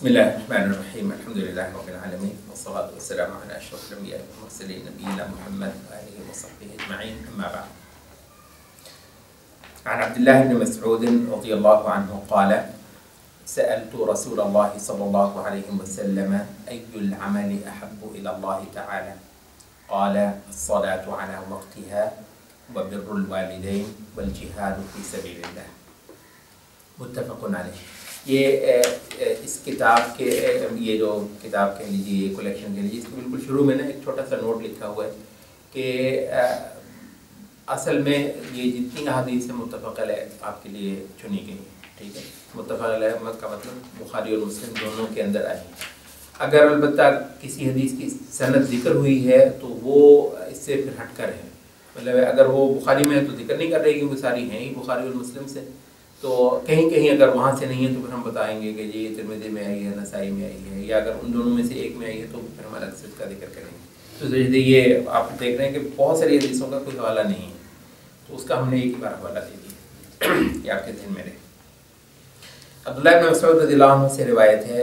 بسم الله الرحمن الرحيم. الحمد لله رب العالمين والصلاة والسلام على أشرف الأنبياء والمرسلين نبينا محمد وآله وصحبه أجمعين. أما بعد، عن عبد الله بن مسعود رضي الله عنه قال: سألت رسول الله صلى الله عليه وسلم: أي العمل أحب إلى الله تعالى؟ قال: الصلاة على وقتها وبر الوالدين والجهاد في سبيل الله. متفق علیہ. یہ اس کتاب کے یہ جو کتاب کہہ لیجیے کلیکشن کہہ لیجیے، اس کے بالکل شروع میں نا ایک چھوٹا سا نوٹ لکھا ہوا ہے کہ اصل میں یہ جتنی احادیث متفق علیہ آپ کے لیے چنی گئی ہیں، ٹھیک ہے. متفق علیہ کا مطلب بخاری اور مسلم دونوں کے اندر آئی ہیں. اگر البتہ کسی حدیث کی سند ذکر ہوئی ہے تو وہ اس سے پھر ہٹ کر ہے، مطلب اگر وہ بخاری میں ہے تو ذکر نہیں کر رہی کیونکہ ساری ہیں ہی بخاری اور مسلم سے، تو کہیں کہیں اگر وہاں سے نہیں ہے تو پھر ہم بتائیں گے کہ یہ ترمذی میں آئی ہے، نسائی میں آئی ہے، یا اگر ان دونوں میں سے ایک میں آئی ہے تو پھر ہم الگ سے اس کا ذکر کریں گے. تو یہ آپ دیکھ رہے ہیں کہ بہت ساری حدیثوں کا کوئی حوالہ نہیں ہے، تو اس کا ہم نے ایک ہی بار حوالہ دے دیا. یہ آپ کے ذہن میں رہے. عبداللہ بن مسعود رضی اللہ عنہ سے روایت ہے،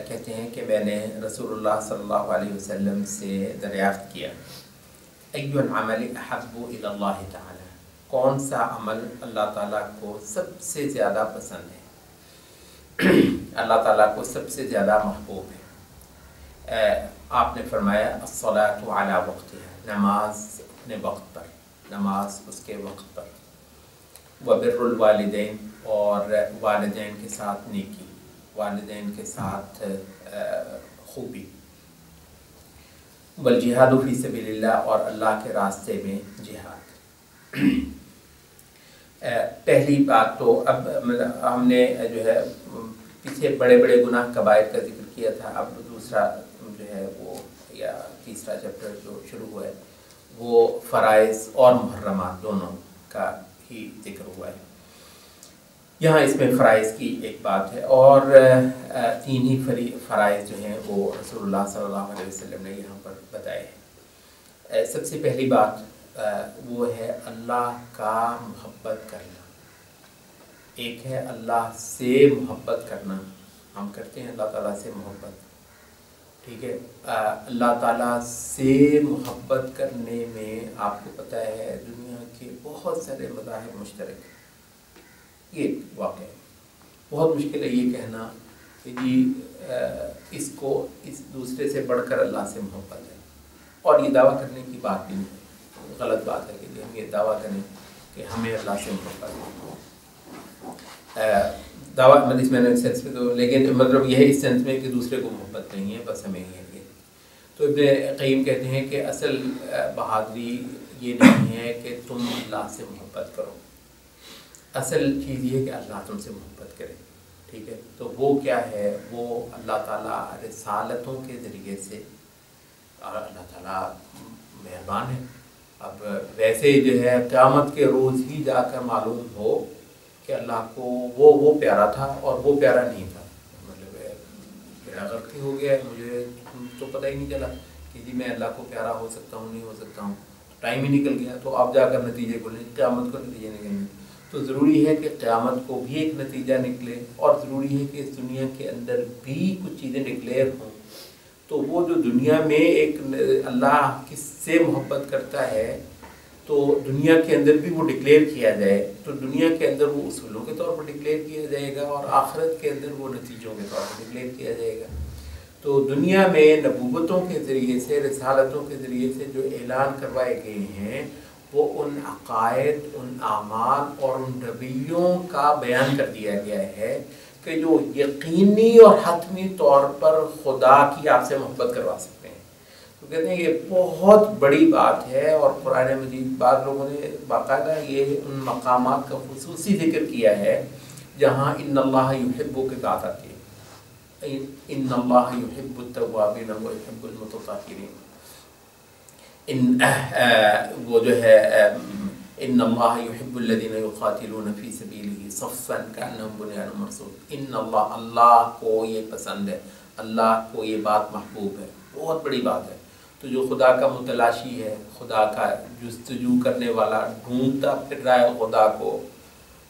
کہتے ہیں کہ میں نے رسول اللہ صلی اللہ علیہ وسلم سے دریافت کیا: ای العمل احب الی اللہ تعالی، کون سا عمل اللہ تعالیٰ کو سب سے زیادہ پسند ہے، اللہ تعالیٰ کو سب سے زیادہ محبوب ہے؟ آپ نے فرمایا: الصلاۃ علی وقتها، نماز اپنے وقت پر، نماز اس کے وقت پر. وبر الوالدین، اور والدین کے ساتھ نیکی، والدین کے ساتھ خوبی. والجہاد فی سبیل اللہ، اور اللہ کے راستے میں جہاد. پہلی بات تو اب ہم نے جو ہے پیچھے بڑے بڑے گناہ کبائر کا ذکر کیا تھا. اب دوسرا جو ہے وہ یا تیسرا چیپٹر جو شروع ہوا ہے وہ فرائض اور محرمات دونوں کا ہی ذکر ہوا ہے. یہاں اس میں فرائض کی ایک بات ہے، اور تین ہی فرائض جو ہیں وہ رسول اللہ صلی اللہ علیہ وسلم نے یہاں پر بتائے ہیں. سب سے پہلی بات وہ ہے اللہ کا محبت کرنا. ایک ہے اللہ سے محبت کرنا، ہم کرتے ہیں اللہ تعالیٰ سے محبت، ٹھیک ہے. اللہ تعالیٰ سے محبت کرنے میں آپ کو پتہ ہے دنیا کے بہت سارے مذاہب مشترک ہیں. یہ واقع ہے، بہت مشکل ہے یہ کہنا کہ جی اس کو اس دوسرے سے بڑھ کر اللہ سے محبت ہے. اور یہ دعویٰ کرنے کی بات بھی نہیں، غلط بات ہے کہ ہم یہ دعویٰ کریں کہ ہمیں اللہ سے محبت ہے. دعویٰ اس میں نے سینس میں تو، لیکن مطلب یہ ہے اس سینس میں کہ دوسرے کو محبت نہیں ہے، بس ہمیں ہی ہے. تو ابن قیم کہتے ہیں کہ اصل بہادری یہ نہیں ہے کہ تم اللہ سے محبت کرو، اصل چیز یہ ہے کہ اللہ تم سے محبت کرے، ٹھیک ہے. تو وہ کیا ہے؟ وہ اللہ تعالیٰ رسالتوں کے ذریعے سے، اور اللہ تعالیٰ مہربان ہے. اب ویسے جو ہے قیامت کے روز ہی جا کر معلوم ہو کہ اللہ کو وہ پیارا تھا اور وہ پیارا نہیں تھا، مطلب میرا غلطی ہو گیا، مجھے تو پتہ ہی نہیں چلا کہ جی میں اللہ کو پیارا ہو سکتا ہوں نہیں ہو سکتا ہوں، ٹائم ہی نکل گیا. تو آپ جا کر نتیجے بولیں، قیامت کو نتیجے نکلیں. تو ضروری ہے کہ قیامت کو بھی ایک نتیجہ نکلے، اور ضروری ہے کہ اس دنیا کے اندر بھی کچھ چیزیں ڈکلیئر ہوں. تو وہ جو دنیا میں ایک اللہ کس سے محبت کرتا ہے تو دنیا کے اندر بھی وہ ڈکلیئر کیا جائے، تو دنیا کے اندر وہ اصولوں کے طور پر ڈکلیئر کیا جائے گا، اور آخرت کے اندر وہ نتیجوں کے طور پر ڈکلیئر کیا جائے گا. تو دنیا میں نبوتوں کے ذریعے سے، رسالتوں کے ذریعے سے جو اعلان کروائے گئے ہیں وہ ان عقائد، ان اعمال اور ان رویوں کا بیان کر دیا گیا ہے کہ جو یقینی اور حتمی طور پر خدا کی آپ سے محبت کروا سکتے ہیں. تو کہتے ہیں یہ بہت بڑی بات ہے، اور قرآن مجید بعض لوگوں نے باقاعدہ یہ ان مقامات کا خصوصی ذکر کیا ہے جہاں ان اللہ یحب کے بات آتی ہے، ان اللہ یحب التوابین و یحب المتطہرین. وہ جو ہے ان اللہ یحب الذین یقاتلون فی سبیلہ صفا کانہم بنیان مرصوص. ان اللہ کو یہ پسند ہے، اللہ کو یہ بات محبوب ہے، بہت بڑی بات ہے. تو جو خدا کا متلاشی ہے، خدا کا جستجو کرنے والا، ڈھونڈتا پھر رہا ہے خدا کو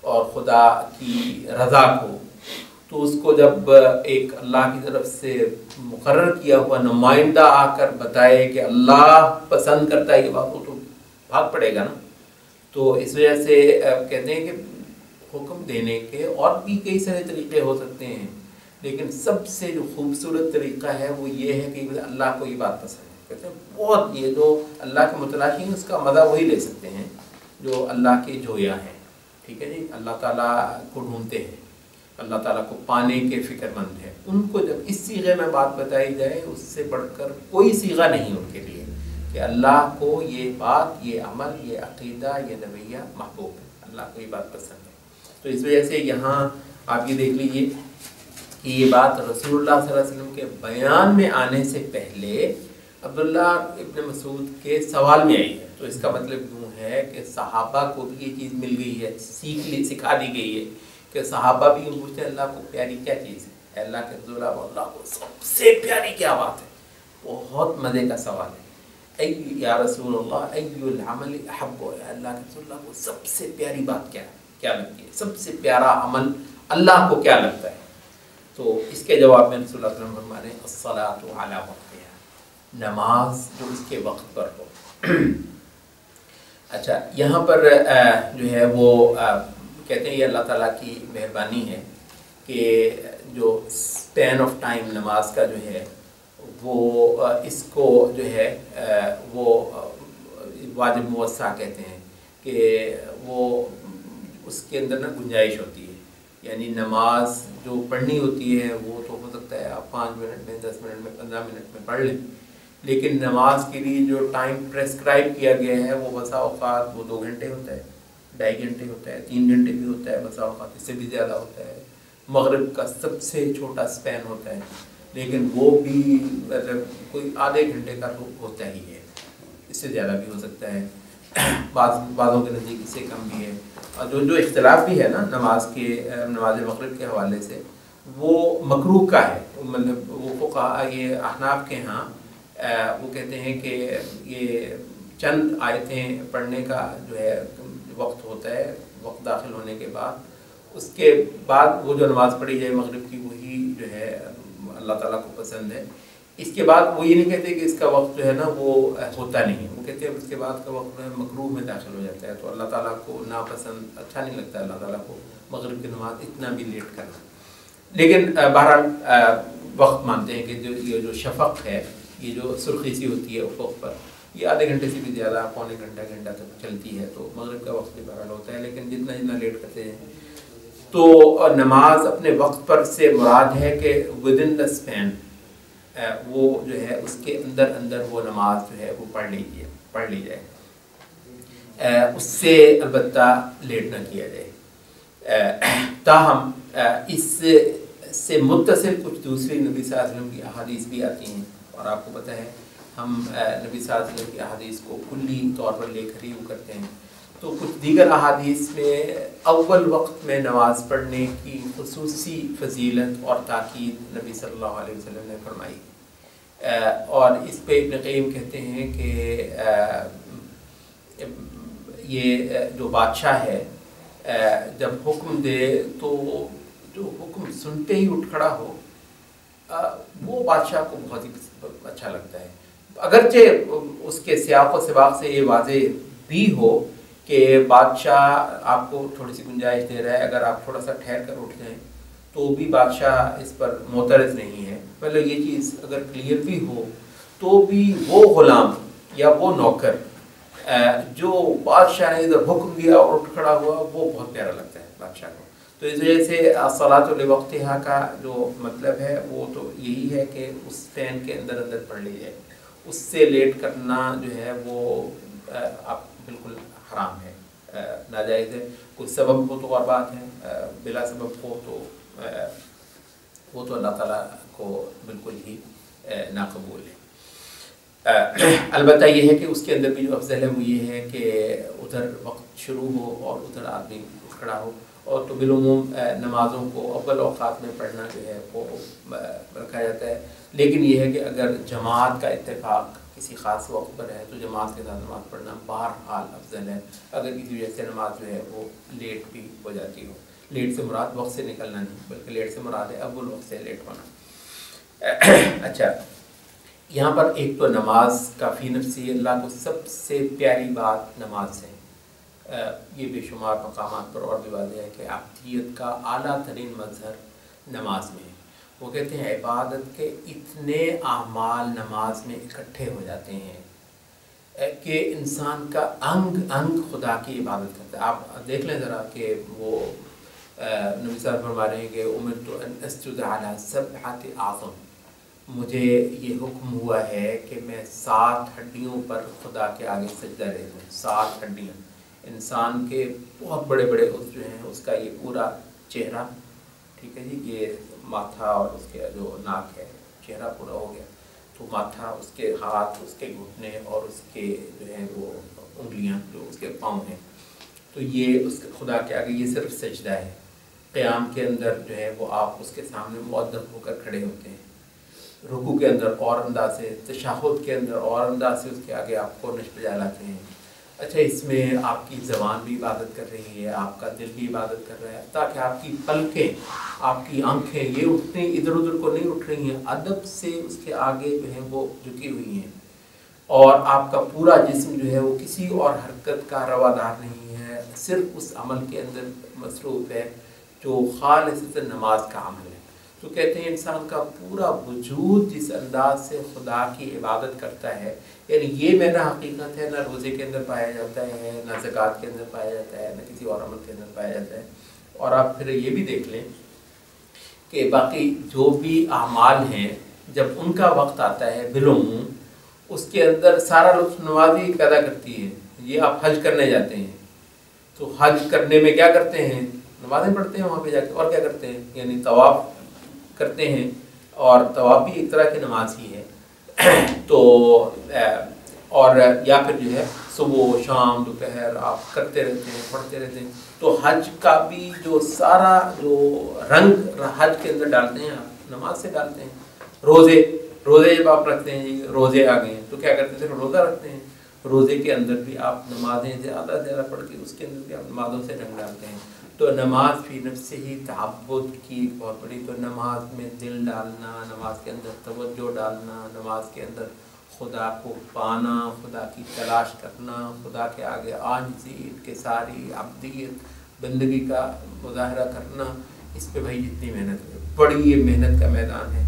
اور خدا کی رضا کو، تو اس کو جب ایک اللہ کی طرف سے مقرر کیا ہوا نمائندہ آ کر بتائے کہ اللہ پسند کرتا ہے یہ بات، وہ تو بھاگ پڑے گا نا. تو اس وجہ سے کہتے ہیں کہ حکم دینے کے اور بھی کئی سارے طریقے ہو سکتے ہیں، لیکن سب سے جو خوبصورت طریقہ ہے وہ یہ ہے کہ اللہ کو یہ بات پسند ہے. کہتے ہیں بہت، یہ جو اللہ کے متلاشی ہیں اس کا مزہ وہی لے سکتے ہیں جو اللہ کے جویا ہیں. ٹھیک ہے جی، اللہ تعالیٰ کو ڈھونڈتے ہیں، اللہ تعالیٰ کو پانے کے فکر مند ہے. ان کو جب اس صیغے میں بات بتائی جائے، اس سے بڑھ کر کوئی صیغہ نہیں ان کے لیے کہ اللہ کو یہ بات، یہ عمل، یہ عقیدہ، یہ رویہ محبوب ہے، اللہ کو یہ بات پسند ہے. تو اس وجہ سے یہاں آپ یہ دیکھ لیجئے کہ یہ بات رسول اللہ صلی اللہ علیہ وسلم کے بیان میں آنے سے پہلے عبداللہ ابن مسعود کے سوال میں آئی ہے. تو اس کا مطلب یوں ہے کہ صحابہ کو بھی یہ چیز مل گئی ہے، سکھا دی گئی ہے کہ صحابہ بھی یوں پوچھتے ہیں اللہ کو پیاری کیا چیز ہے، اللہ کے رسول اللہ کو سب سے پیاری کیا بات ہے. بہت مزے کا سوال ہے. یا رسول اللہ ای العمل احب، اللہ کے رسول اللہ کو سب سے پیاری بات کیا لگتی ہے، سب سے پیارا عمل اللہ کو کیا لگتا ہے. تو اس کے جواب میں رسول اللہ صلی اللہ علیہ وسلم فرماتے ہیں الصلاۃ علی وقتها، نماز جو اس کے وقت پر ہو. اچھا، یہاں پر جو ہے وہ کہتے ہیں یہ اللہ تعالیٰ کی مہربانی ہے کہ جو اسپین آف ٹائم نماز کا جو ہے وہ اس کو جو ہے وہ واجب موسع کہتے ہیں کہ وہ اس کے اندر نا گنجائش ہوتی ہے. یعنی نماز جو پڑھنی ہوتی ہے وہ تو ہو سکتا ہے آپ 5 منٹ میں، 10 منٹ میں، 15 منٹ میں پڑھ لیں، لیکن نماز کے لیے جو ٹائم پریسکرائب کیا گیا ہے وہ بسا اوقات وہ 2 گھنٹے ہوتا ہے، 2.5 گھنٹے ہوتا ہے، 3 گھنٹے بھی ہوتا ہے، بسا اوقات اس سے بھی زیادہ ہوتا ہے. مغرب کا سب سے چھوٹا اسپین ہوتا ہے، لیکن وہ بھی مطلب کوئی آدھے گھنٹے کا تو ہوتا ہی ہے، اس سے زیادہ بھی ہو سکتا ہے، بعضوں کے نزدیک اس سے کم بھی ہے. اور جو اختلاف بھی ہے نا نماز مغرب کے حوالے سے، وہ مکروہ کا ہے. مطلب وہ فقہاء یہ احناف کے ہاں وہ کہتے ہیں کہ یہ چند آیتیں پڑھنے کا جو ہے وقت ہوتا ہے، وقت داخل ہونے کے بعد، اس کے بعد وہ جو نماز پڑھی جائے مغرب کی وہی جو ہے اللہ تعالیٰ کو پسند ہے. اس کے بعد وہ یہ نہیں کہتے کہ اس کا وقت جو ہے نا وہ ہوتا نہیں، وہ کہتے ہیں اس کے بعد کا وقت مکروہ میں داخل ہو جاتا ہے. تو اللہ تعالیٰ کو ناپسند، اچھا نہیں لگتا اللہ تعالیٰ کو مغرب کی نماز اتنا بھی لیٹ کرنا. لیکن بہرحال وقت مانتے ہیں کہ یہ جو شفق ہے، یہ جو سرخی سی ہوتی ہے افق پر، یہ آدھے گھنٹے سے بھی زیادہ، پونے گھنٹہ تک چلتی ہے. تو مغرب کا وقت بھی بہرحال ہوتا ہے، لیکن جتنا لیٹ کرتے ہیں. تو نماز اپنے وقت پر سے مراد ہے کہ ود ان دا اسپین، وہ جو ہے اس کے اندر وہ نماز جو ہے وہ پڑھ لی جائے، اس سے البتہ لیٹ نہ کیا جائے. تاہم اس سے متصل کچھ دوسری نبی صلی اللہ علیہ وسلم کی احادیث بھی آتی ہیں، اور آپ کو پتہ ہے ہم نبی صلی اللہ علیہ وسلم کی احادیث کو کلی طور پر لے کر ہی کرتے ہیں. تو کچھ دیگر احادیث میں اول وقت میں نماز پڑھنے کی خصوصی فضیلت اور تاکید نبی صلی اللہ علیہ وسلم نے فرمائی. اور اس پہ ابن قیم کہتے ہیں کہ یہ جو بادشاہ ہے جب حکم دے تو جو حکم سنتے ہی اٹھ کھڑا ہو، وہ بادشاہ کو بہت ہی اچھا لگتا ہے. اگرچہ اس کے سیاق و سباق سے یہ واضح بھی ہو کہ بادشاہ آپ کو تھوڑی سی گنجائش دے رہا ہے، اگر آپ تھوڑا سا ٹھہر کر اٹھ جائیں تو بھی بادشاہ اس پر معترض نہیں ہے. مطلب یہ چیز اگر کلیئر بھی ہو تو بھی وہ غلام یا وہ نوکر جو بادشاہ نے ادھر حکم دیا اور اٹھ کھڑا ہوا، وہ بہت پیارا لگتا ہے بادشاہ کو. تو اس وجہ سے الصلاۃ لوقتہا کا جو مطلب ہے وہ تو یہی ہے کہ اس ٹائم کے اندر پڑھ لی جائے. اس سے لیٹ کرنا جو ہے وہ آپ بالکل حرام ہے، ناجائز ہے. کوئی سبب ہو تو اور بات ہے، بلا سبب ہو تو وہ تو اللہ تعالیٰ کو بالکل ہی ناقبول ہے. البتہ یہ ہے کہ اس کے اندر بھی جو افضل ہے وہ یہ ہے کہ ادھر وقت شروع ہو اور ادھر آدمی اٹھ کھڑا ہو. اور تو بالعموم نمازوں کو اول اوقات میں پڑھنا جو ہے وہ رکھا جاتا ہے. لیکن یہ ہے کہ اگر جماعت کا اتفاق کسی خاص وقت پر ہے تو جماعت کے ساتھ نماز پڑھنا بہرحال افضل ہے، اگر کسی وجہ سے نماز جو ہے وہ لیٹ بھی ہو جاتی ہو. لیٹ سے مراد وقت سے نکلنا نہیں، بلکہ لیٹ سے مراد ہے اول وقت سے لیٹ ہونا۔ اچھا، یہاں پر ایک تو نماز کا فی نفسی اللہ کو سب سے پیاری بات نماز ہے، یہ بے شمار مقامات پر اور بھی واضح ہے کہ عبدیت کا اعلیٰ ترین مظہر نماز میں ہے۔ وہ کہتے ہیں عبادت کے اتنے اعمال نماز میں اکٹھے ہو جاتے ہیں کہ انسان کا انگ انگ خدا کی عبادت کرتا ہے۔ آپ دیکھ لیں ذرا کہ وہ نبی صاحب فرما رہے ہیں کہ امرت ان اسجد علی سبعۃ اعظم، مجھے یہ حکم ہوا ہے کہ میں 7 ہڈیوں پر خدا کے آگے سجدہ دے دوں۔ 7 ہڈیاں، انسان کے بہت بڑے بڑے عضو جو ہیں، اس کا یہ پورا چہرہ، ٹھیک ہے جی، یہ ماتھا اور اس کے جو ناک ہے، چہرہ پورا ہو گیا، تو ماتھا، اس کے ہاتھ، اس کے گھٹنے اور اس کے جو ہیں وہ انگلیاں جو اس کے پاؤں ہیں، تو یہ اس کے خدا کے آگے یہ صرف سجدہ ہے۔ قیام کے اندر جو ہے وہ آپ اس کے سامنے مؤدب ہو کر کھڑے ہوتے ہیں، رکوع کے اندر اور انداز سے، تشہد کے اندر اور انداز سے اس کے آگے آپ کو نشب جالاتے ہیں۔ اچھا، اس میں آپ کی زبان بھی عبادت کر رہی ہے، آپ کا دل بھی عبادت کر رہا ہے، تاکہ آپ کی پلکیں، آپ کی آنکھیں یہ اٹھنے ادھر ادھر کو نہیں اٹھ رہی ہیں، ادب سے اس کے آگے جو ہیں وہ جھکی ہوئی ہیں، اور آپ کا پورا جسم جو ہے وہ کسی اور حرکت کا روادار نہیں ہے، صرف اس عمل کے اندر مصروف ہے جو خالص نماز کا عمل ہے۔ تو کہتے ہیں انسان کا پورا وجود جس انداز سے خدا کی عبادت کرتا ہے، یعنی یہ میرا حقیقت ہے، نہ روزے کے اندر پایا جاتا ہے، نہ زکوٰۃ کے اندر پایا جاتا ہے، نہ کسی اور عمل کے اندر پایا جاتا ہے۔ اور آپ پھر یہ بھی دیکھ لیں کہ باقی جو بھی اعمال ہیں، جب ان کا وقت آتا ہے بالعموم، اس کے اندر سارا لطف نوازی پیدا کرتی ہے۔ یہ آپ حج کرنے جاتے ہیں تو حج کرنے میں کیا کرتے ہیں؟ نمازیں پڑھتے ہیں وہاں پہ جا کے، اور کیا کرتے ہیں؟ یعنی طواف کرتے ہیں، اور طواف بھی ایک طرح کی نماز ہی ہے۔ تو اور یا پھر جو ہے صبح شام دوپہر آپ کرتے رہتے ہیں، پڑھتے رہتے ہیں۔ تو حج کا بھی جو سارا جو رنگ حج کے اندر ڈالتے ہیں آپ نماز سے ڈالتے ہیں۔ روزے جب آپ رکھتے ہیں، جی روزے آ گئے ہیں تو کیا کرتے ہیں؟ روزہ رکھتے ہیں، روزے کے اندر بھی آپ نمازیں زیادہ سے زیادہ پڑھ کے اس کے اندر بھی آپ نمازوں سے رنگ ڈالتے ہیں۔ تو نماز فی نفس ہی تعبد کی ایک بہت بڑی، تو نماز میں دل ڈالنا، نماز کے اندر توجہ ڈالنا، نماز کے اندر خدا کو پانا، خدا کی تلاش کرنا، خدا کے آگے عاجزی، انکساری، عبدیت، بندگی کا مظاہرہ کرنا، اس پہ بھائی جتنی محنت ہے، بڑی یہ محنت کا میدان ہے۔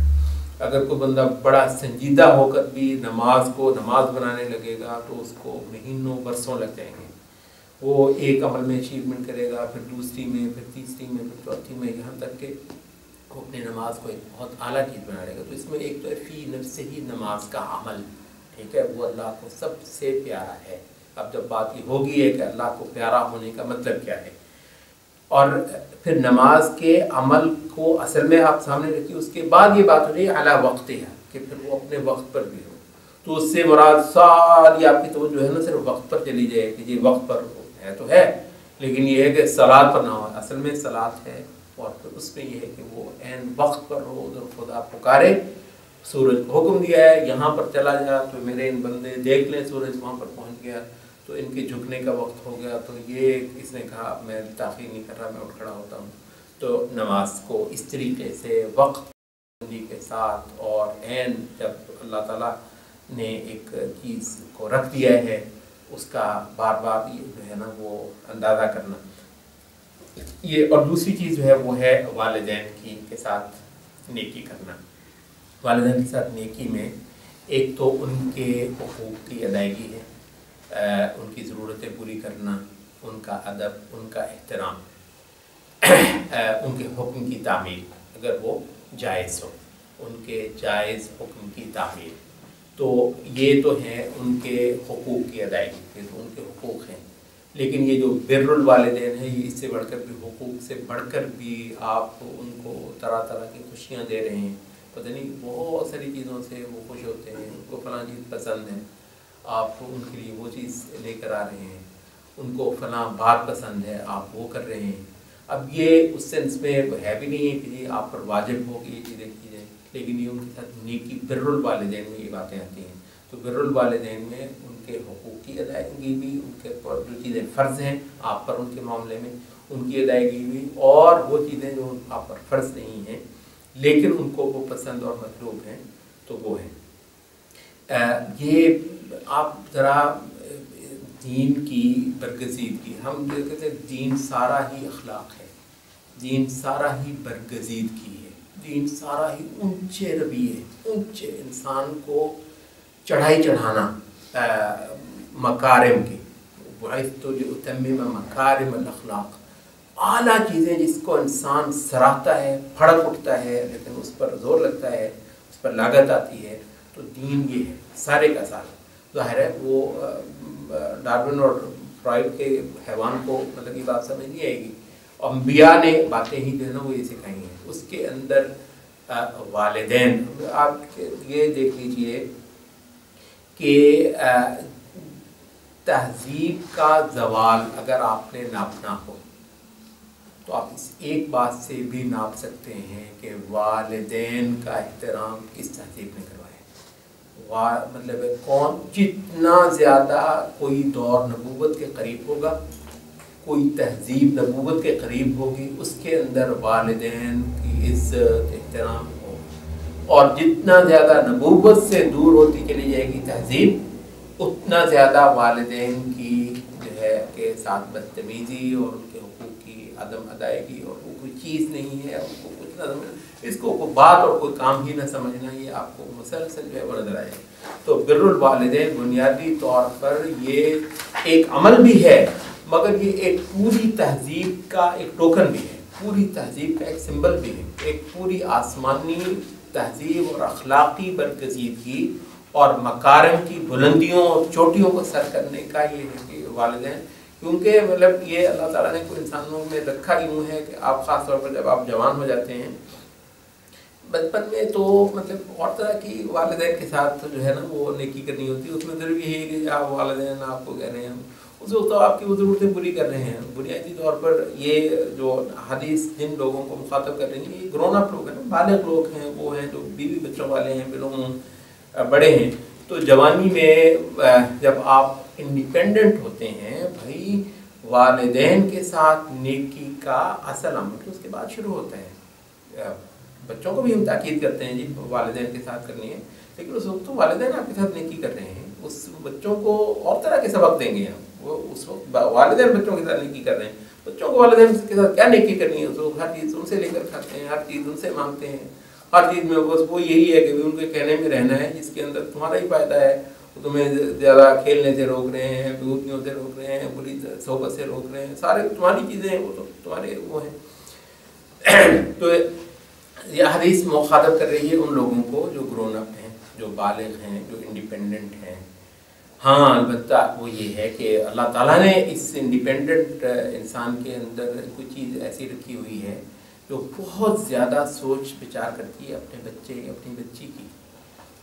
اگر کوئی بندہ بڑا سنجیدہ ہو کر بھی نماز کو نماز بنانے لگے گا تو اس کو مہینوں برسوں لگ جائیں گے۔ وہ ایک عمل میں اچیومنٹ کرے گا، پھر دوسری میں، پھر تیسری میں، پھر چوتھی میں، یہاں تک کہ وہ اپنی نماز کو ایک بہت اعلیٰ چیز بنا لے گا۔ تو اس میں ایک تو فی نفس ہی نماز کا عمل، ٹھیک ہے، وہ اللہ کو سب سے پیارا ہے۔ اب جب بات یہ ہوگی ہے کہ اللہ کو پیارا ہونے کا مطلب کیا ہے، اور پھر نماز کے عمل کو اصل میں آپ سامنے رکھیے، اس کے بعد یہ بات ہو رہی ہے اعلیٰ وقت ہے کہ پھر وہ اپنے وقت پر بھی ہو۔ تو اس سے مراد ساری آپ کی توجہ ہے نا صرف وقت پر چلی جائے کہ یہ وقت پر ہے تو ہے، لیکن یہ ہے کہ صلاۃ پر نہ ہو، اصل میں صلاۃ ہے، اور پھر اس میں یہ ہے کہ وہ عین وقت پر ہو، ادھر خدا پکارے، سورج کو حکم دیا ہے یہاں پر چلا جا، تو میرے ان بندے دیکھ لیں سورج وہاں پر پہنچ گیا، تو ان کے جھکنے کا وقت ہو گیا، تو یہ اس نے کہا میں تاخیر نہیں کر رہا، میں اٹھ کھڑا ہوتا ہوں۔ تو نماز کو اس طریقے سے وقت کے ساتھ، اور عین جب اللہ تعالیٰ نے ایک چیز کو رکھ دیا ہے اس کا بار بار یہ جو ہے نا وہ اندازہ کرنا۔ یہ اور دوسری چیز جو ہے وہ ہے والدین کی کے ساتھ نیکی کرنا۔ والدین کے ساتھ نیکی میں ایک تو ان کے حقوق کی ادائیگی ہے، ان کی ضرورتیں پوری کرنا، ان کا ادب، ان کا احترام، ان کے حکم کی تعمیل اگر وہ جائز ہو، ان کے جائز حکم کی تعمیل، تو یہ تو ہیں ان کے حقوق کی ادائیگی، یہ تو ان کے حقوق ہیں۔ لیکن یہ جو بر الوالدین ہے، یہ اس سے بڑھ کر بھی، حقوق سے بڑھ کر بھی آپ ان کو طرح طرح کی خوشیاں دے رہے ہیں، پتہ نہیں بہت ساری چیزوں سے وہ خوش ہوتے ہیں، ان کو فلاں چیز پسند ہے، آپ ان کے لیے وہ چیز لے کر آ رہے ہیں، ان کو فلاں بات پسند ہے، آپ وہ کر رہے ہیں۔ اب یہ اس سینس میں ہے بھی نہیں ہے کہ یہ آپ پر واجب ہو کہ یہ چیزیں کی جائیں، لیکن یہ ان کے ساتھ نیکی بر الوالدین میں یہ باتیں آتی ہیں۔ تو بر الوالدین میں ان کے حقوق کی ادائیگی بھی، ان کے جو چیزیں فرض ہیں آپ پر ان کے معاملے میں، ان کی ادائیگی ہوئی، اور وہ چیزیں جو آپ پر فرض نہیں ہیں لیکن ان کو وہ پسند اور مطلوب ہیں تو وہ ہیں۔ یہ آپ ذرا دین کی برگزیدگی، ہم کہتے ہیں دین سارا ہی اخلاق ہے، دین سارا ہی برگزیدگی ہے، دین سارا ہی اونچے رویے، اونچے انسان کو چڑھائی چڑھانا مکارم کی، بعثت لأتمم مکارم الاخلاق، اعلیٰ چیزیں جس کو انسان سراہتا ہے، پھڑک اٹھتا ہے لیکن اس پر زور لگتا ہے، اس پر لاگت آتی ہے، تو دین یہ ہے سارے کا سارا۔ ظاہر ہے وہ ڈارون اور فرائڈ کے حیوان کو مطلب یہ بات سمجھ نہیں آئے گی، انبیاء نے باتیں ہی جو ہے نا وہ یہ سکھائی ہیں۔ اس کے اندر والدین، آپ یہ دیکھ لیجئے کہ تہذیب کا زوال اگر آپ نے ناپنا ہو تو آپ اس ایک بات سے بھی ناپ سکتے ہیں کہ والدین کا احترام کس تہذیب نے کروایا۔ مطلب کون جتنا زیادہ کوئی دور نبوت کے قریب ہوگا، کوئی تہذیب نبوت کے قریب ہوگی، اس کے اندر والدین کی عزت احترام ہو، اور جتنا زیادہ نبوت سے دور ہوتی چلی جائے گی تہذیب، اتنا زیادہ والدین کی جو ہے کہ ساتھ بدتمیزی اور ان کے حقوق کی عدم ادائیگی، اور وہ کوئی چیز نہیں ہے، ان کو کچھ نہ سمجھنا، اس کو کوئی بات اور کوئی کام ہی نہ سمجھنا، یہ آپ کو مسلسل جو ہے وہ نظر آئے۔ تو بر الوالدین بنیادی طور پر یہ ایک عمل بھی ہے، مگر یہ ایک پوری تہذیب کا ایک ٹوکن بھی ہے، پوری تہذیب کا ایک سمبل بھی ہے، ایک پوری آسمانی تہذیب اور اخلاقی برگزیدگی اور مکارم کی بلندیوں اور چوٹیوں کو سر کرنے کا یہ ہے کہ والدین، کیونکہ مطلب یہ اللہ تعالیٰ نے کوئی انسانوں میں رکھا یوں ہے کہ آپ خاص طور پر جب آپ جوان ہو جاتے ہیں، بچپن میں تو مطلب اور طرح کی والدین کے ساتھ جو ہے نا وہ نیکی کرنی ہوتی ہے، اس میں ضرور یہ ہے کہ آپ والدین آپ کو کہہ رہے ہیں، اس وقت تو آپ کی وہ ضرورتیں پوری کر رہے ہیں۔ بنیادی طور پر یہ جو حدیث جن لوگوں کو مخاطب کر رہی ہیں، یہ گرون اپ لوگ ہیں، بالغ لوگ ہیں، وہ ہیں جو بیوی بچوں والے ہیں، بالعموم بڑے ہیں۔ تو جوانی میں جب آپ انڈیپینڈنٹ ہوتے ہیں، بھائی والدین کے ساتھ نیکی کا اصل عمل اس کے بعد شروع ہوتا ہے۔ بچوں کو بھی ہم تاکید کرتے ہیں جی والدین کے ساتھ کرنی ہے، لیکن اس وقت تو والدین آپ کے ساتھ نیکی کر رہے ہیں، اس بچوں کو اور طرح کے سبق دیں گے ہم، وہ اس وقت والدین بچوں کے ساتھ نیکی کر رہے ہیں، بچوں کو والدین کے ساتھ کیا نیکی کرنی ہے، اس وقت ہر چیز ان سے لے کر کھاتے ہیں، ہر چیز ان سے مانگتے ہیں، ہر چیز میں بس وہ یہی ہے کہ ان کے کہنے میں رہنا ہے جس کے اندر تمہارا ہی فائدہ ہے، وہ تمہیں زیادہ کھیلنے سے روک رہے ہیں، بیوتیوں سے روک رہے ہیں، بری صحبت سے روک رہے ہیں، سارے تمہاری چیزیں ہیں، وہ تو تمہارے وہ ہیں۔ تو یہ حدیث مخاطب کر رہی ہے ان لوگوں کو جو گرون اپ ہیں، جو بالغ ہیں، جو انڈیپینڈنٹ ہیں۔ ہاں البتہ وہ یہ ہے کہ اللہ تعالیٰ نے اس انڈیپینڈنٹ انسان کے اندر کوئی چیز ایسی رکھی ہوئی ہے جو بہت زیادہ سوچ بچار کرتی ہے اپنے بچے اپنی بچی کی،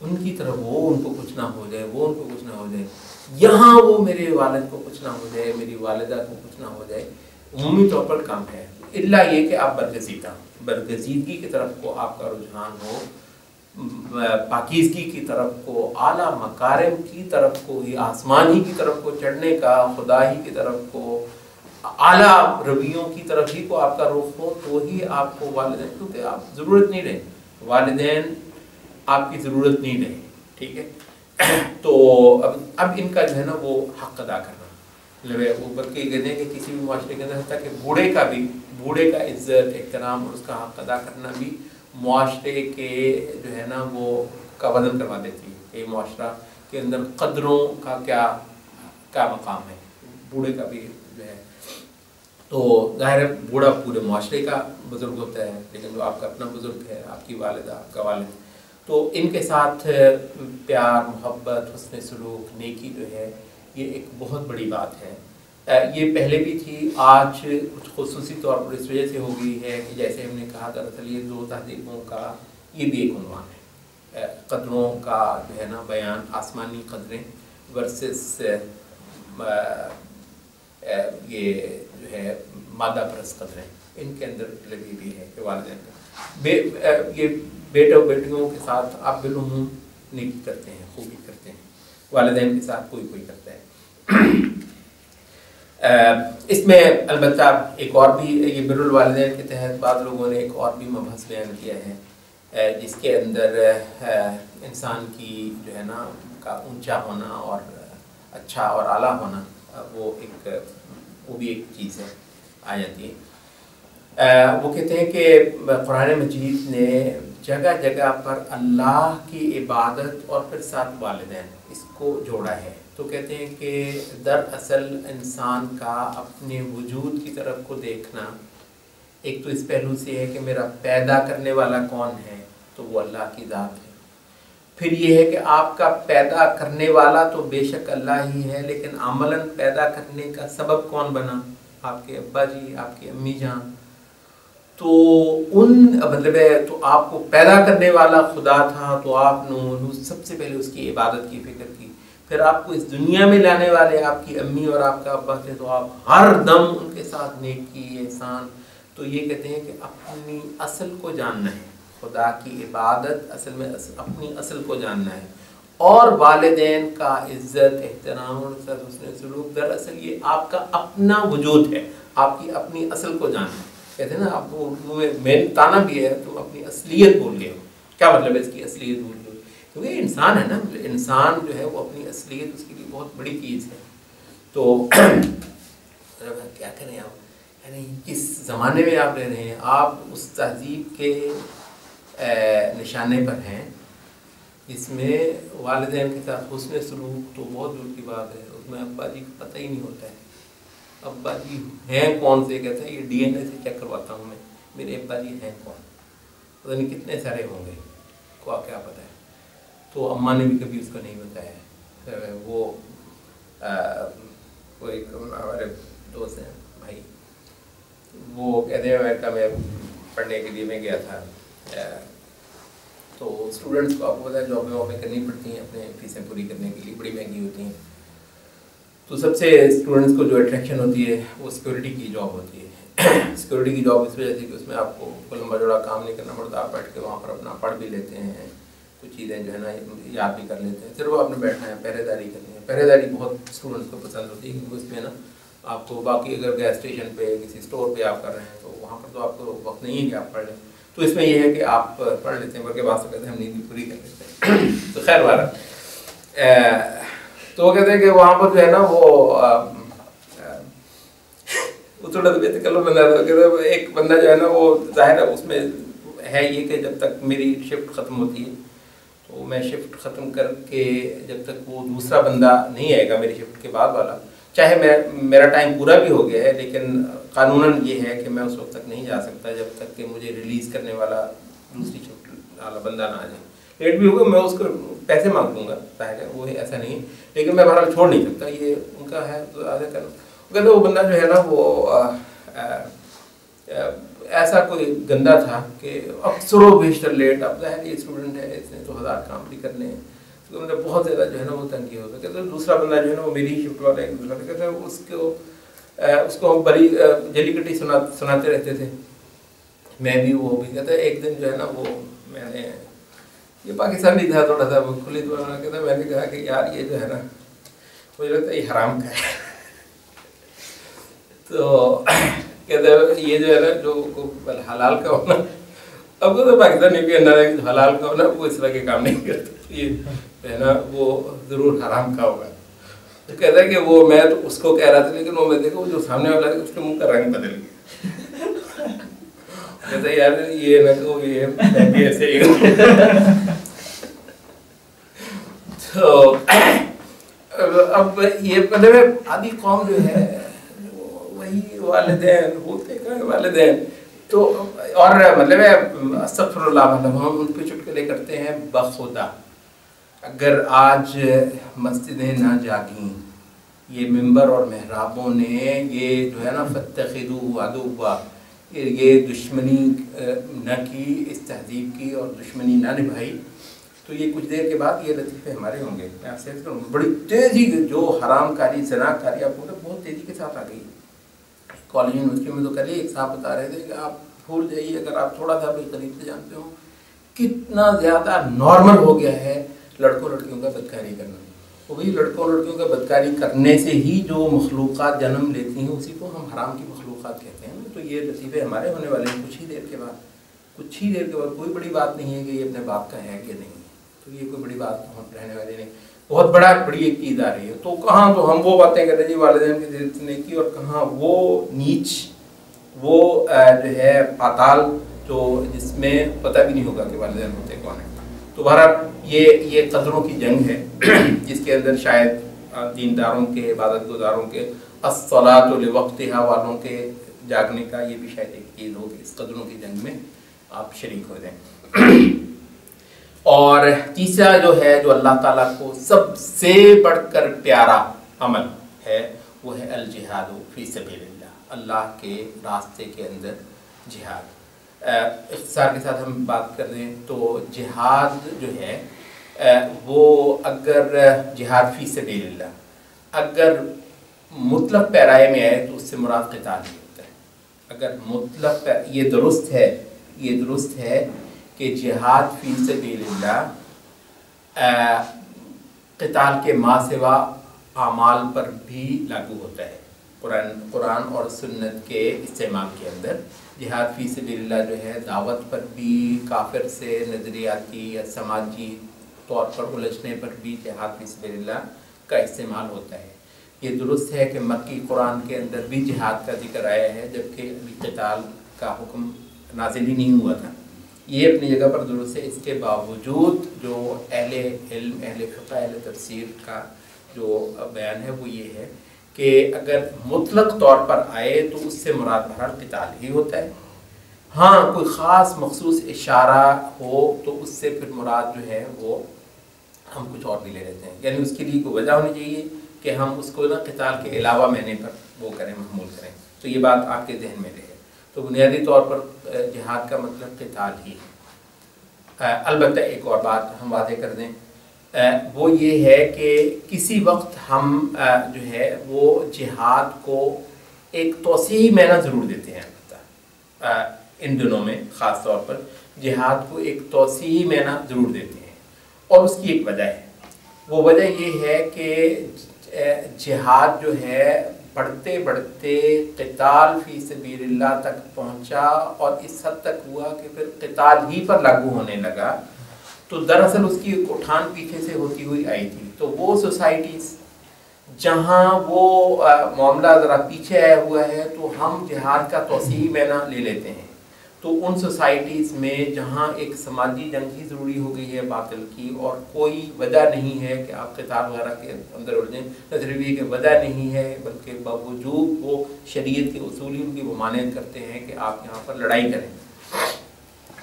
ان کی طرف وہ ان کو کچھ نہ ہو جائے، وہ ان کو کچھ نہ ہو جائے، یہاں وہ میرے والد کو کچھ نہ ہو جائے، میری والدہ کو کچھ نہ ہو جائے، عمومی طور پر کم ہے، الا یہ کہ آپ برگزیدگی کی طرف کو آپ کا رجحان ہو، پاکیزگی کی طرف کو، اعلیٰ مکارم کی طرف کو، یہ آسمانی کی طرف کو چڑھنے کا، خدا ہی کی طرف کو، اعلیٰ رویوں کی طرف ہی کو آپ کا رخ ہو، تو ہی آپ کو والدین، کیونکہ آپ ضرورت نہیں رہے، والدین آپ کی ضرورت نہیں رہے، ٹھیک ہے۔ تو اب ان کا جو ہے نا وہ حق ادا کرنا، وہ بلکہ یہ کہتے ہیں کہ کسی بھی معاشرے کے اندر حتیٰ کہ بوڑھے کا عزت احترام اور اس کا حق ادا کرنا بھی معاشرے کے جو ہے نا وہ کا وزن کروا دیتی ہے کہ معاشرہ کے اندر قدروں کا کیا مقام ہے، بوڑھے کا بھی جو ہے۔ تو ظاہر ہے بوڑھا پورے معاشرے کا بزرگ ہوتا ہے، لیکن جو آپ کا اپنا بزرگ ہے، آپ کی والدہ، آپ کا والد، تو ان کے ساتھ پیار، محبت، حسن سلوک، نیکی جو ہے یہ ایک بہت بڑی بات ہے۔ یہ پہلے بھی تھی، آج کچھ خصوصی طور پر اس وجہ سے ہو گئی ہے کہ جیسے ہم نے کہا دراصل یہ دو تہذیبوں کا یہ بھی ایک عنوان ہے، قدروں کا جو ہے نا بیان، آسمانی قدریں ورسس یہ جو ہے مادہ پرست قدریں، ان کے اندر لگی بھی ہے کہ والدین کا یہ بیٹوں بیٹیوں کے ساتھ آپ بالعموم نیکی کرتے ہیں، خوبی کرتے ہیں، والدین کے ساتھ کوئی کرتا ہے۔ اس میں البتہ ایک اور بھی یہ بر الوالدین کے تحت بعض لوگوں نے ایک اور بھی مبحث بیان کیا ہے، جس کے اندر انسان کی جو ہے نا کا اونچا ہونا اور اچھا اور اعلیٰ ہونا، وہ بھی ایک چیز ہے آ جاتی ہے۔ وہ کہتے ہیں کہ قرآن مجید نے جگہ جگہ پر اللہ کی عبادت اور پھر ساتھ والدین اس کو جوڑا ہے۔ تو کہتے ہیں کہ دراصل انسان کا اپنے وجود کی طرف کو دیکھنا ایک تو اس پہلو سے ہے کہ میرا پیدا کرنے والا کون ہے، تو وہ اللہ کی ذات ہے۔ پھر یہ ہے کہ آپ کا پیدا کرنے والا تو بے شک اللہ ہی ہے، لیکن عملاً پیدا کرنے کا سبب کون بنا؟ آپ کے ابا جی، آپ کی امی جان۔ تو تو آپ کو پیدا کرنے والا خدا تھا، تو آپ نے سب سے پہلے اس کی عبادت کی فکر کی۔ پھر آپ کو اس دنیا میں لانے والے آپ کی امی اور آپ کا ابا تھے، تو آپ ہر دم ان کے ساتھ نیکی احسان۔ تو یہ کہتے ہیں کہ اپنی اصل کو جاننا ہے، خدا کی عبادت اصل میں اپنی اصل کو جاننا ہے، اور والدین کا عزت احترام اور حسن سلوک دراصل یہ آپ کا اپنا وجود ہے، آپ کی اپنی اصل کو جاننا ہے۔ کہتے ہیں نا آپ کو مین تانا بھی ہے تو اپنی اصلیت بھول گئے ہو۔ کیا مطلب ہے اس کی اصلیت بھول گئے؟ کیونکہ انسان ہے نا، انسان جو ہے وہ اپنی اصلیت اس کے لیے بہت بڑی چیز ہے۔ تو کیا کریں آپ، یعنی کس زمانے میں آپ رہ رہے ہیں، آپ اس تہذیب کے نشانے پر ہیں جس میں والدین کے ساتھ حسن سلوک تو بہت دور کی بات ہے، اس میں ابا جی کو پتہ ہی نہیں ہوتا ہے ابا جی ہیں کون سے۔ کہتے ہیں یہ ڈی این اے سے چیک کرواتا ہوں میں، میرے ابا جی ہیں کون، پتہ نہیں کتنے سارے ہوں گے، کو کیا پتہ ہے۔ تو اماں نے بھی کبھی اس کو نہیں بتایا۔ وہ ایک ہمارے دوست ہیں بھائی، وہ کہتے ہیں امریکہ میں پڑھنے کے لیے میں گیا تھا، تو اسٹوڈنٹس کو آپ کو پتہ ہے جابیں وابیں کرنی پڑتی ہیں اپنے فیسیں پوری کرنے کے لیے، بڑی مہنگی ہوتی ہیں۔ تو سب سے اسٹوڈنٹس کو جو اٹریکشن ہوتی ہے وہ سیکورٹی کی جاب ہوتی ہے۔ سیکورٹی کی جاب اس وجہ سے کہ اس میں آپ کو کوئی لمبا جوڑا کام نہیں کرنا پڑتا، آپ بیٹھ کے وہاں پر اپنا پڑھ بھی لیتے ہیں، کچھ چیزیں جو ہے نا یاد بھی کر لیتے ہیں، صرف آپ نے بیٹھنا ہے، پہرے داری کرنی ہے۔ پہرے داری بہت اسٹوڈنٹس کو پسند ہوتی ہے کیونکہ اس میں نا آپ کو باقی اگر گیس اسٹیشن پہ کسی اسٹور پہ آپ کر رہے ہیں تو وہاں پر تو آپ کو وقت نہیں ہے کہ آپ پڑھ لیں، تو اس میں یہ ہے کہ آپ پڑھ لیتے ہیں، بلکہ بعض کہتے ہیں ہم نیند بھی پوری کر لیتے ہیں۔ تو خیر بارہ تو وہ کہتے ہیں کہ وہاں پر جو ہے نا وہ تھوڑا بندہ تھا، ایک بندہ جو ہے نا وہ ظاہر ہے اس میں ہے یہ کہ جب تک میری شفٹ ختم ہوتی ہے تو میں شفٹ ختم کر کے جب تک وہ دوسرا بندہ نہیں آئے گا میری شفٹ کے بعد والا، چاہے میرا ٹائم پورا بھی ہو گیا ہے لیکن قانوناً یہ ہے کہ میں اس وقت تک نہیں جا سکتا جب تک کہ مجھے ریلیز کرنے والا دوسری شفٹ والا بندہ نہ آ جائے۔ لیٹ بھی ہوگا میں اس کو پیسے مانگ دوں گا، ظاہر ہے وہ ایسا نہیں ہے، لیکن میں بہرحال چھوڑ نہیں سکتا، یہ ان کا ہے تو آدھا کرنا۔ کہتے وہ بندہ جو ہے نا وہ ایسا کوئی گندا تھا کہ اکثر و بیشتر لیٹ، اب ظاہر یہ اسٹوڈنٹ ہے اس نے تو 1000 کام بھی کرنے ہیں، تو مجھے بہت زیادہ جو ہے نا وہ تنگی ہوتا ہے۔ کہتے دوسرا بندہ جو ہے نا وہ میری شفٹ والا ایک دوسرا، کہتے ہیں اس کو ہم بڑی جلی کٹی سناتے رہتے تھے، میں بھی وہ بھی۔ کہتے ہیں ایک دن جو ہے نا وہ میں نے، یہ پاکستانی تھا تھوڑا سا وہ کھلی دعا، کہتا میں نے کہا کہ یار یہ جو ہے نا مجھے لگتا ہے یہ حرام کا ہے۔ تو کہتے ہیں یہ جو ہے نا جو حلال کا ہونا، اب تو پاکستانی بھی اندازہ حلال کا ہونا وہ اس طرح کے کام نہیں کرتا، یہ جو ہے نا وہ ضرور حرام کا ہوگا۔ تو کہتا ہے کہ وہ میں تو اس کو کہہ رہا تھا لیکن وہ میں دیکھا وہ جو سامنے والا ہے اس کے منہ کا رنگ بدل گیا۔ کہتا ہے یار یہ نہ کہ یہ میں بھی ایسے ہی ہوں۔ تو اب یہ مطلب آدھی قوم جو ہے وہی والدین ہوتے ہیں، والدین تو اور مطلب ہے استغفر اللہ، مطلب ہم ان پہ چٹکلے کرتے ہیں بخدا۔ اگر آج مسجدیں نہ جاگیں، یہ ممبر اور محرابوں نے یہ جو ہے نا فاتخذوہ عدوا، یہ دشمنی نہ کی اس تہذیب کی اور دشمنی نہ نبھائی، تو یہ کچھ دیر کے بعد یہ لطیفے ہمارے ہوں گے۔ میں آپ سے بڑی تیزی جو حرام کاری زنا کاری آپ کو بہت تیزی کے ساتھ آ گئی۔ کالج یونیورسٹی میں تو کل ایک صاحب بتا رہے تھے کہ آپ بھول جائیے، اگر آپ تھوڑا سا بھی قریب سے جانتے ہو کتنا زیادہ نارمل ہو گیا ہے لڑکوں لڑکیوں کا بدکاری کرنا۔ وہی لڑکوں لڑکیوں کا بدکاری کرنے سے ہی جو مخلوقات جنم لیتی ہیں اسی کو ہم حرام کی مخلوقات کہتے ہیں نا. تو یہ لطیفے ہمارے ہونے والے ہیں کچھ ہی دیر کے بعد. کوئی بڑی بات نہیں ہے کہ یہ اپنے باپ کا ہے کہ نہیں ہے, تو یہ کوئی بڑی بات رہنے والی نہیں. بہت بڑی ایک عید آ رہی ہے, تو کہاں تو ہم وہ باتیں کرتے ہیں جی والدین کی نے کی, اور کہاں وہ نیچ, وہ جو ہے پاتال, جو جس میں پتہ بھی نہیں ہوگا کہ والدین ہوتے کون ہیں. تو بہرحال یہ قدروں کی جنگ ہے جس کے اندر شاید دینداروں کے, عبادت گزاروں کے, الصلاۃ لوقتہا والوں کے جاگنے کا یہ بھی شاید ایک عید ہو کہ اس قدروں کی جنگ میں آپ شریک ہو جائیں. اور تیسرا جو ہے جو اللہ تعالیٰ کو سب سے بڑھ کر پیارا عمل ہے وہ ہے الجہاد فی سبیل اللہ, اللہ کے راستے کے اندر جہاد. اختصار کے ساتھ ہم بات کر دیں تو جہاد جو ہے وہ اگر جہاد فی سبیل اللہ اگر مطلق پیرائے میں آئے تو اس سے مراد قتال ہی ہوتا ہے. اگر مطلق یہ درست ہے کہ جہاد فی سبیل اللہ قتال کے ما سوا اعمال پر بھی لاگو ہوتا ہے. قرآن اور سنت کے استعمال کے اندر جہاد فی سبیل اللہ جو ہے دعوت پر بھی, کافر سے نظریاتی یا سماجی طور پر الجھنے پر بھی جہاد فی سبیل اللہ کا استعمال ہوتا ہے. یہ درست ہے کہ مکی قرآن کے اندر بھی جہاد کا ذکر آیا ہے جبکہ ابھی قتال کا حکم نازل ہی نہیں ہوا تھا. یہ اپنی جگہ پر درست ہے. اس کے باوجود جو اہل علم, اہل فقہ, اہل تفسیر کا جو بیان ہے وہ یہ ہے کہ اگر مطلق طور پر آئے تو اس سے مراد بہرحال قتال ہی ہوتا ہے. ہاں کوئی خاص مخصوص اشارہ ہو تو اس سے پھر مراد جو ہے وہ ہم کچھ اور بھی لے لیتے ہیں, یعنی اس کے لیے کوئی وجہ ہونی چاہیے کہ ہم اس کو نا قتال کے علاوہ معنی پر وہ کریں, محمول کریں. تو یہ بات آپ کے ذہن میں رہے. تو بنیادی طور پر جہاد کا مطلب قتال ہی ہے. البتہ ایک اور بات ہم واضح کر دیں, وہ یہ ہے کہ کسی وقت ہم جو ہے وہ جہاد کو ایک توسیعی معنی ضرور دیتے ہیں. البتہ ان دنوں میں خاص طور پر جہاد کو ایک توسیعی معنی ضرور دیتے ہیں, اور اس کی ایک وجہ ہے. وہ وجہ یہ ہے کہ جہاد جو ہے بڑھتے بڑھتے قتال فی سبیل اللہ تک پہنچا, اور اس حد تک ہوا کہ پھر قتال ہی پر لاگو ہونے لگا. تو دراصل اس کی اٹھان پیچھے سے ہوتی ہوئی آئی تھی. تو وہ سوسائٹیز جہاں وہ معاملہ ذرا پیچھے آیا ہوا ہے تو ہم جہاد کا توسیعی معنی لے لیتے ہیں. تو ان سوسائٹیز میں جہاں ایک سماجی جنگ ہی ضروری ہو گئی ہے باطل کی, اور کوئی وجہ نہیں ہے کہ آپ قتال وغیرہ کے اندر الجھیں, صرف یہ کہ وجہ نہیں ہے بلکہ باوجود وہ شریعت کے اصول ہی ان کی ممانعت کرتے ہیں کہ آپ یہاں پر لڑائی کریں.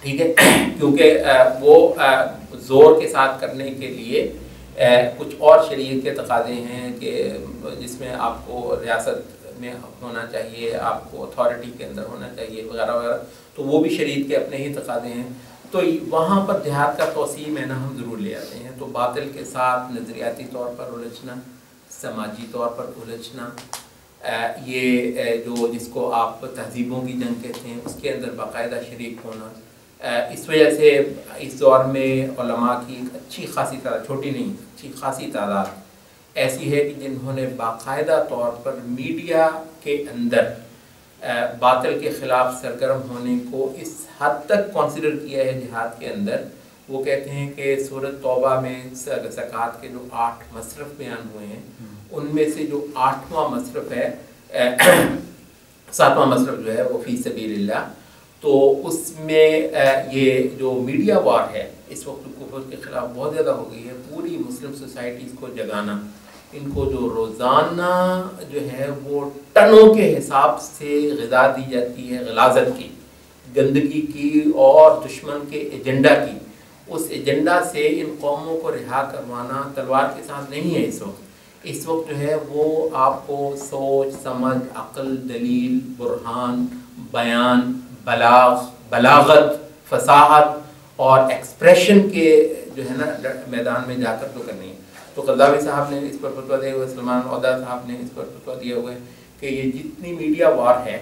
ٹھیک ہے, کیونکہ وہ زور کے ساتھ کرنے کے لیے کچھ اور شریعت کے تقاضے ہیں کہ جس میں آپ کو ریاست میں ہونا چاہیے, آپ کو اتھارٹی کے اندر ہونا چاہیے وغیرہ وغیرہ. تو وہ بھی شریعت کے اپنے ہی تقاضے ہیں. تو وہاں پر جہاد کا توسیعی معنی ہم ضرور لے آتے ہیں. تو باطل کے ساتھ نظریاتی طور پر الجھنا, سماجی طور پر الجھنا, یہ جو جس کو آپ تہذیبوں کی جنگ کہتے ہیں اس کے اندر باقاعدہ شریک ہونا. اس وجہ سے اس دور میں علماء کی اچھی خاصی تعداد, چھوٹی نہیں اچھی خاصی تعداد ایسی ہے کہ جنہوں نے باقاعدہ طور پر میڈیا کے اندر باطل کے خلاف سرگرم ہونے کو اس حد تک کنسیڈر کیا ہے جہاد کے اندر. وہ کہتے ہیں کہ سورۃ توبہ میں زکوٰۃ کے جو 8 مصرف بیان ہوئے ہیں ان میں سے جو 8واں مصرف ہے 7واں مصرف جو ہے وہ فی سبیل اللہ. تو اس میں یہ جو میڈیا وار ہے اس وقت کفر کے خلاف بہت زیادہ ہو گئی ہے. پوری مسلم سوسائٹیز کو جگانا, ان کو جو روزانہ جو ہے وہ ٹنوں کے حساب سے غذا دی جاتی ہے غلاظت کی, گندگی کی اور دشمن کے ایجنڈا کی, اس ایجنڈا سے ان قوموں کو رہا کروانا تلوار کے ساتھ نہیں ہے. اس وقت جو ہے وہ آپ کو سوچ سمجھ, عقل, دلیل, برہان, بیان, بلاغت, فصاحت اور ایکسپریشن کے جو ہے نا میدان میں جا کر تو کرنی ہے. تو قذافی صاحب نے اس پر فتویٰ دیا ہوا ہے, سلمان عودہ صاحب نے اس پر فتویٰ دیا ہوا ہے کہ یہ جتنی میڈیا وار ہے,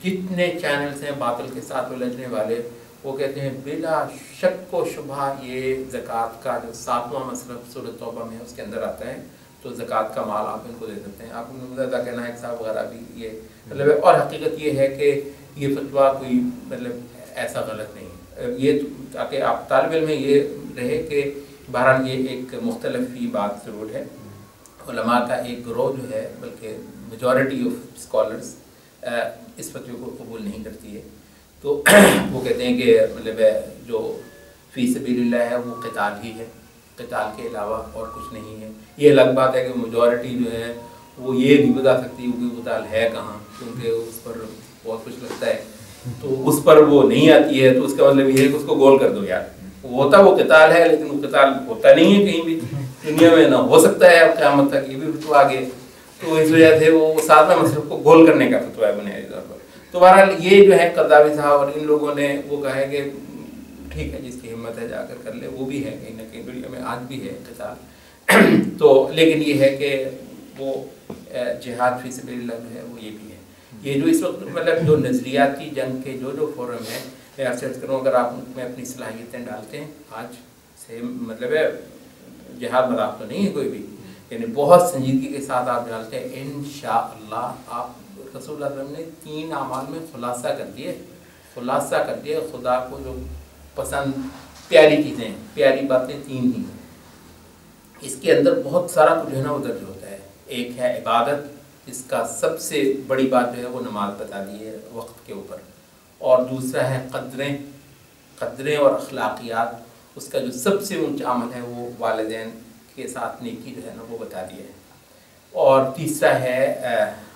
جتنے چینلز ہیں باطل کے ساتھ الجھنے والے, وہ کہتے ہیں بلا شک و شبہ یہ زکوٰۃ کا جو 7واں مصرف سورۃ توبہ میں اس کے اندر آتا ہے، تو زکوٰۃ کا مال آپ ان کو دے سکتے ہیں. آپ ان کو زیادہ کہنا ہے صاحب وغیرہ بھی یہ مطلب ہے. اور حقیقت یہ ہے کہ یہ فتویٰ کوئی مطلب ایسا غلط نہیں ہے، یہ تاکہ آپ طالب علم میں یہ رہے کہ بہرحال یہ ایک مختلف ہی بات ضرور ہے. علماء کا ایک گروہ جو ہے بلکہ میجورٹی آف اسکالرس اس فتوے کو قبول نہیں کرتی ہے. تو وہ کہتے ہیں کہ مطلب جو فی سبیل اللہ ہے وہ قتال ہی ہے، قتال کے علاوہ اور کچھ نہیں ہے. یہ الگ بات ہے کہ میجورٹی جو ہے وہ یہ نہیں بتا سکتی کہ قتال ہے کہاں، کیونکہ اس پر بہت کچھ لگتا ہے تو اس پر وہ نہیں آتی ہے. تو اس کا مطلب یہ ہے کہ اس کو گول کر دو یار، ہوتا وہ قتال ہے لیکن وہ قتال ہوتا نہیں ہے کہیں بھی دنیا میں، نہ ہو سکتا ہے اب قیامت تک. یہ بھی فتویٰ آگے، تو اس وجہ سے وہ 7واں مصرف کو گول کرنے کا فتویٰ ہے بنیادی طور پر. تو بہرحال یہ جو ہے قرضاوی صاحب اور ان لوگوں نے وہ کہا ہے کہ ٹھیک ہے جس کی ہمت ہے جا کر لے، وہ بھی ہے کہیں نہ کہیں دنیا میں آج بھی ہے قتال. تو لیکن یہ ہے کہ وہ جہاد فی سبیل اللہ جو ہے وہ یہ بھی ہے. یہ جو اس وقت مطلب جو نظریاتی جنگ کے جو فورم ہے، میں آپ سے عرض کروں اگر آپ میں اپنی صلاحیتیں ڈالتے ہیں آج سے مطلب ہے جہاد مذاق تو نہیں ہے کوئی بھی، یعنی بہت سنجیدگی کے ساتھ آپ ڈالتے ہیں انشاءاللہ. آپ رسول اللہ علیہ وسلم نے 3 اعمال میں خلاصہ کر دیے خدا کو جو پسند پیاری چیزیں، پیاری باتیں 3 ہی ہیں. اس کے اندر بہت سارا کچھ جو ہے نا وہ درج ہوتا ہے. ایک ہے عبادت، جس کا سب سے بڑی بات جو ہے وہ نماز بتا دی ہے وقت کے اوپر. اور دوسرا ہے قدریں اور اخلاقیات، اس کا جو سب سے اونچا عمل ہے وہ والدین کے ساتھ نیکی جو ہے نا وہ بتا دیا ہے. اور تیسرا ہے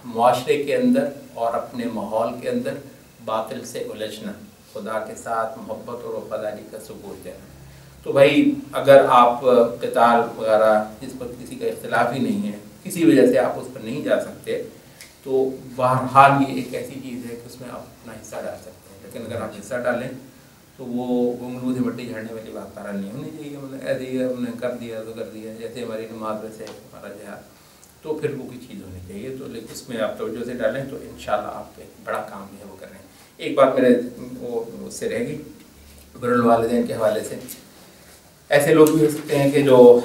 معاشرے کے اندر اور اپنے ماحول کے اندر باطل سے الجھنا، خدا کے ساتھ محبت اور وفاداری کا ثبوت دینا. تو بھائی اگر آپ قتال وغیرہ جس پر کسی کا اختلاف ہی نہیں ہے، کسی وجہ سے آپ اس پر نہیں جا سکتے، تو بہرحال یہ ایک ایسی چیز ہے کہ اس میں آپ اپنا حصہ ڈال سکتے ہیں. لیکن اگر آپ حصہ ڈالیں تو وہ گنگلو سے مٹی جھاڑنے والی بات قرار نہیں ہونی چاہیے. مطلب ایسے ہی ہم نے کر دیا تو کر دیا، جیسے ہماری نماز ویسے ہمارا جہاد، تو پھر وہ کوئی چیز ہونی چاہیے. تو لیکن اس میں آپ توجہ سے ڈالیں تو انشاءاللہ آپ ایک بڑا کام جو ہے وہ کر رہے ہیں. ایک بات میرے وہ اس سے رہے گی بر الوالدین کے حوالے سے. ایسے لوگ بھی ہو سکتے ہیں کہ جو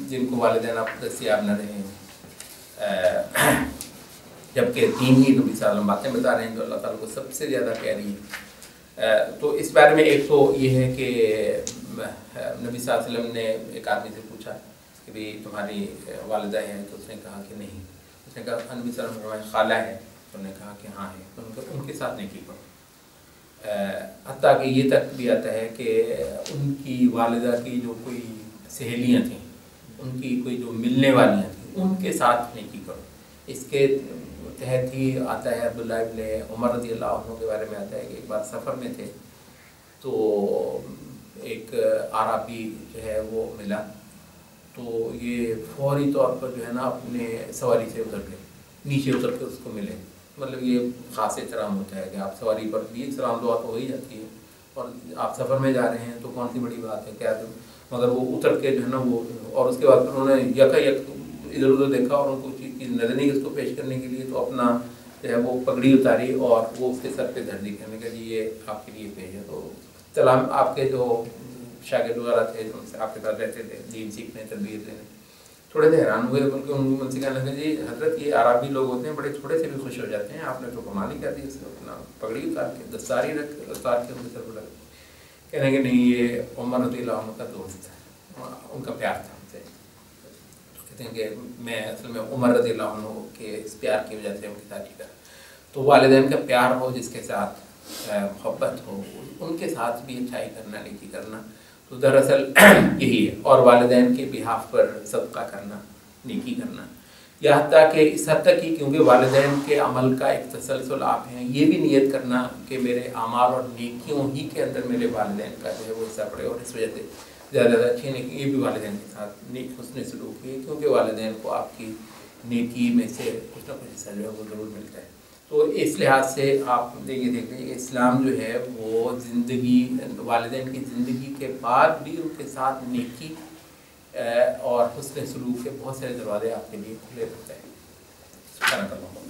جن کو والدین آپ دستیاب نہ رہے ہیں، جبکہ 3 ہی نبی صلی اللہ علیہ وسلم باتیں بتا رہے ہیں جو اللہ تعالیٰ کو سب سے زیادہ پیاری ہے. تو اس بارے میں ایک تو یہ ہے کہ نبی صلی اللہ علیہ وسلم نے ایک آدمی سے پوچھا کہ بھی تمہاری والدہ ہیں؟ تو اس نے کہا کہ نہیں. اس نے کہا نبی صلی اللہ علیہ وسلم خالہ ہے؟ تو انہوں نے کہا کہ ہاں ہے. تو ان کے ساتھ نیکی کرو. حتیٰ کہ یہ تک بھی آتا ہے کہ ان کی والدہ کی جو کوئی سہیلیاں تھیں، ان کی کوئی جو ملنے والیاں تھیں، ان کے ساتھ نیکی کرو. اس کے تحت ہی آتا ہے عبداللہ ابن عمر رضی اللہ عنہ کے بارے میں آتا ہے کہ ایک بار سفر میں تھے تو ایک عربی جو ہے وہ ملا، تو یہ فوری طور پر جو ہے نا اپنے سواری سے اتر گئے، نیچے اتر کے اس کو ملے. مطلب یہ خاص احترام ہوتا ہے کہ آپ سواری پر بھی سلام دعا تو ہو ہی جاتی ہے، اور آپ سفر میں جا رہے ہیں تو کون سی بڑی بات ہے کیا. مگر وہ اتر کے جو ہے نا وہ، اور اس کے بعد انہوں نے یک ادھر ادھر دیکھا اور ان کو چیز نظر نہیں اس کو پیش کرنے کے لیے، تو اپنا جو ہے وہ پگڑی اتاری اور وہ اس کے سر پہ دھر دی، کہنے کا جی یہ آپ کے لیے پیش ہے. تو سلام آپ کے جو شاگرد وغیرہ تھے جو ان سے آپ کے ساتھ رہتے تھے دین سیکھنے تربیت دینے، تھوڑے سے حیران ہوئے، بلکہ ان سے کہنے لگے جی حضرت یہ عربی لوگ ہوتے ہیں بڑے تھوڑے سے بھی خوش ہو جاتے ہیں، آپ نے تو کمال ہی کر دی. اس کو اپنا پگڑی اتار کے دستاری رکھ اتار کے ان کے سر پر لگا. کہنے کہ نہیں یہ عمر رضی اللہ عنہ کا دوست ہے، ان کا پیار تھا ان سے. تو کہتے ہیں کہ میں اصل میں عمر رضی اللہ عنہ کے اس پیار کی وجہ سے ان کی تعریف کر. تو والدین کا پیار ہو، جس کے ساتھ محبت ہو، ان کے ساتھ بھی اچھائی کرنا، نیکی کرنا، تو دراصل یہی ہے. اور والدین کے بہاف پر صدقہ کرنا، نیکی کرنا، یا حتیٰ کہ اس حد تک ہی کیونکہ والدین کے عمل کا ایک تسلسل آپ ہیں، یہ بھی نیت کرنا کہ میرے اعمال اور نیکیوں ہی کے اندر میرے والدین کا جو ہے وہ حصہ پڑے، اور اس وجہ سے زیادہ زیادہ اچھی نیکی. یہ بھی والدین کے ساتھ نیک حسن سلوک ہے، کیونکہ والدین کو آپ کی نیکی میں سے کچھ نہ کچھ حصہ جو ہے وہ ضرور ملتا ہے. تو اس لحاظ سے آپ یہ دیکھ لیں کہ اسلام جو ہے وہ زندگی، والدین کی زندگی کے بعد بھی ان کے ساتھ نیکی اور حسن سلوک کے بہت سارے دروازے آپ کے لیے کھلے رہتے ہیں. سبحانک اللہم.